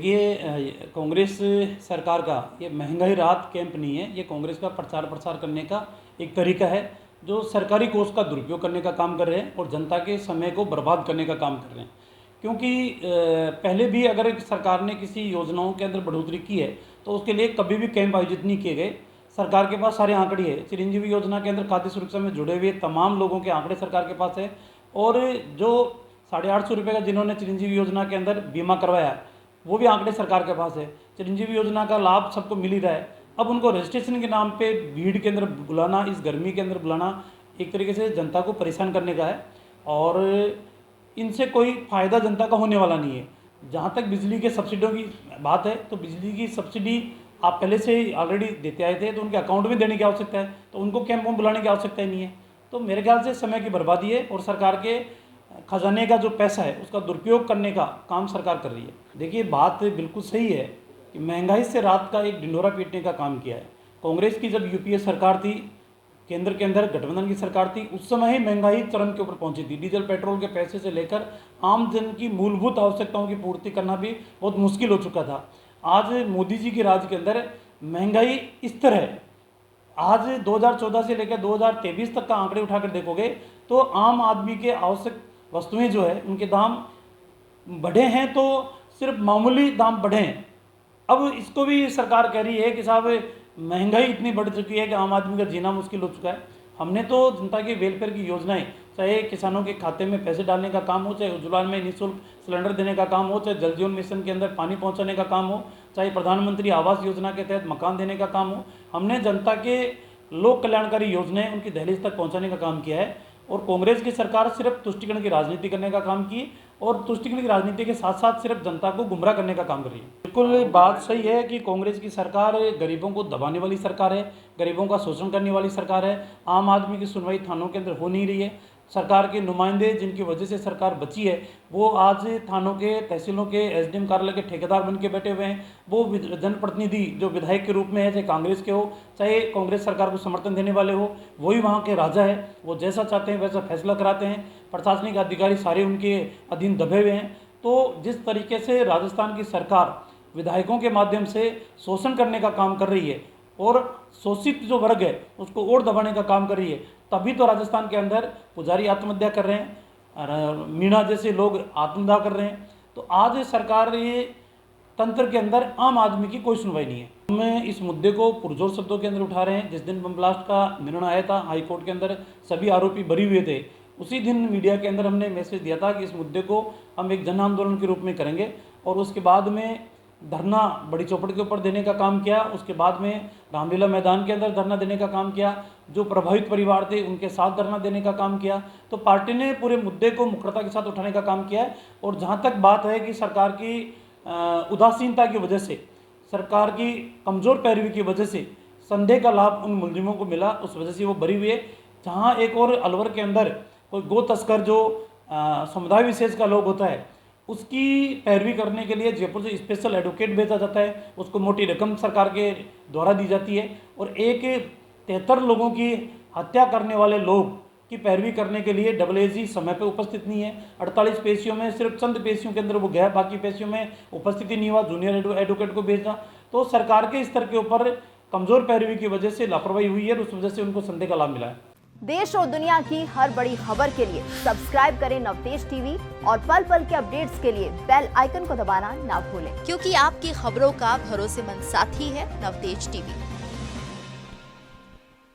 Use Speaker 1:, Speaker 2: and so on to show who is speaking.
Speaker 1: देखिए, कांग्रेस सरकार का ये महंगाई राहत कैंप नहीं है, ये कांग्रेस का प्रचार प्रसार करने का एक तरीका है जो सरकारी कोष का दुरुपयोग करने का काम कर रहे हैं और जनता के समय को बर्बाद करने का काम कर रहे हैं। क्योंकि पहले भी अगर एक सरकार ने किसी योजनाओं के अंदर बढ़ोतरी की है तो उसके लिए कभी भी कैंप आयोजित नहीं किए गए। सरकार के पास सारे आंकड़े हैं। चिरंजीवी योजना के अंदर खाद्य सुरक्षा में जुड़े हुए तमाम लोगों के आंकड़े सरकार के पास है और जो 850 रुपये का जिन्होंने चिरंजीवी योजना के अंदर बीमा करवाया वो भी आंकड़े सरकार के पास है। चिरंजीवी योजना का लाभ सबको मिल ही रहा है। अब उनको रजिस्ट्रेशन के नाम पे भीड़ के अंदर बुलाना, इस गर्मी के अंदर बुलाना एक तरीके से जनता को परेशान करने का है और इनसे कोई फ़ायदा जनता का होने वाला नहीं है। जहाँ तक बिजली के सब्सिडियों की बात है तो बिजली की सब्सिडी आप पहले से ही ऑलरेडी देते आए थे तो उनके अकाउंट में देने की आवश्यकता है, तो उनको कैंप में बुलाने की आवश्यकता ही नहीं है। तो मेरे ख्याल से समय की बर्बादी है और सरकार के खजाने का जो पैसा है उसका दुरुपयोग करने का काम सरकार कर रही है। देखिए, बात बिल्कुल सही है कि महंगाई से रात का एक ढिंढोरा पीटने का काम किया है। कांग्रेस की जब यूपीए सरकार थी, केंद्र के अंदर गठबंधन की सरकार थी, उस समय ही महंगाई चरम के ऊपर पहुंची थी। डीजल पेट्रोल के पैसे से लेकर आम जन की मूलभूत आवश्यकताओं की पूर्ति करना भी बहुत मुश्किल हो चुका था। आज मोदी जी के राज के अंदर महंगाई इस तरह है, आज 2014 से लेकर 2023 तक का आंकड़े उठाकर देखोगे तो आम आदमी के आवश्यक वस्तुएं जो है उनके दाम बढ़े हैं, तो सिर्फ मामूली दाम बढ़े हैं। अब इसको भी सरकार कह रही है कि साहब महंगाई इतनी बढ़ चुकी है कि आम आदमी का जीना मुश्किल हो चुका है। हमने तो जनता के वेलफेयर की योजनाएं, चाहे किसानों के खाते में पैसे डालने का काम हो, चाहे उज्ज्वला में निःशुल्क सिलेंडर देने का काम हो, चाहे जल जीवन मिशन के अंदर पानी पहुंचाने का काम हो, चाहे प्रधानमंत्री आवास योजना के तहत मकान देने का काम हो, हमने जनता के लोक कल्याणकारी योजनाएं उनकी दहलीज तक पहुंचाने का काम किया है। और कांग्रेस की सरकार सिर्फ तुष्टिकरण की राजनीति करने का काम की और तुष्टिकरण की राजनीति के साथ साथ सिर्फ जनता को गुमराह करने का काम कर रही है। बिल्कुल बात सही है कि कांग्रेस की सरकार गरीबों को दबाने वाली सरकार है, गरीबों का शोषण करने वाली सरकार है। आम आदमी की सुनवाई थानों के अंदर हो नहीं रही है। सरकार के नुमाइंदे जिनकी वजह से सरकार बची है वो आज थानों के, तहसीलों के, एसडीएम कार्यालय के ठेकेदार बन के बैठे हुए हैं। वो जनप्रतिनिधि जो विधायक के रूप में है, चाहे कांग्रेस के हो चाहे कांग्रेस सरकार को समर्थन देने वाले हो, वही वहाँ के राजा है। वो जैसा चाहते हैं वैसा फैसला कराते हैं। प्रशासनिक अधिकारी सारे उनके अधीन दबे हुए हैं। तो जिस तरीके से राजस्थान की सरकार विधायकों के माध्यम से शोषण करने का काम कर रही है और शोषित जो वर्ग है उसको और दबाने का काम कर रही है, तभी तो राजस्थान के अंदर पुजारी आत्महत्या कर रहे हैं, मीणा जैसे लोग आत्मदाह कर रहे हैं। तो आज सरकार ये तंत्र के अंदर आम आदमी की कोई सुनवाई नहीं है। हम इस मुद्दे को पुरजोर शब्दों के अंदर उठा रहे हैं। जिस दिन बम ब्लास्ट का निर्णय आया था, हाई कोर्ट के अंदर सभी आरोपी बरी हुए थे, उसी दिन मीडिया के अंदर हमने मैसेज दिया था कि इस मुद्दे को हम एक जन आंदोलन के रूप में करेंगे और उसके बाद में धरना बड़ी चौपड़ के ऊपर देने का काम किया। उसके बाद में रामलीला मैदान के अंदर धरना देने का काम किया। जो प्रभावित परिवार थे उनके साथ धरना देने का काम किया। तो पार्टी ने पूरे मुद्दे को मुखरता के साथ उठाने का काम किया है। और जहाँ तक बात है कि सरकार की उदासीनता की वजह से, सरकार की कमज़ोर पैरवी की वजह से संदेह का लाभ उन मुलजिमों को मिला, उस वजह से वो बरी हुए। जहाँ एक और अलवर के अंदर कोई गो तस्कर जो समुदाय विशेष का लोग होता है उसकी पैरवी करने के लिए जयपुर से स्पेशल एडवोकेट भेजा जाता है, उसको मोटी रकम सरकार के द्वारा दी जाती है। और एक 73 लोगों की हत्या करने वाले लोग की पैरवी करने के लिए डबल समय पे उपस्थित नहीं है। 48 पेशियों में सिर्फ चंद पेशियों के अंदर वो गया, बाकी पेशियों में उपस्थिति नहीं हुआ, जूनियर एडवोकेट को भेजना। तो सरकार के स्तर के ऊपर कमज़ोर पैरवी की वजह से लापरवाही हुई है और उस वजह से उनको संदेह का लाभ मिला है।
Speaker 2: देश और दुनिया की हर बड़ी खबर के लिए सब्सक्राइब करें नवतेज टीवी और पल पल के अपडेट्स के लिए बेल आइकन को दबाना ना भूलें,
Speaker 3: क्योंकि आपकी खबरों का भरोसेमंद साथी है नवतेज टीवी।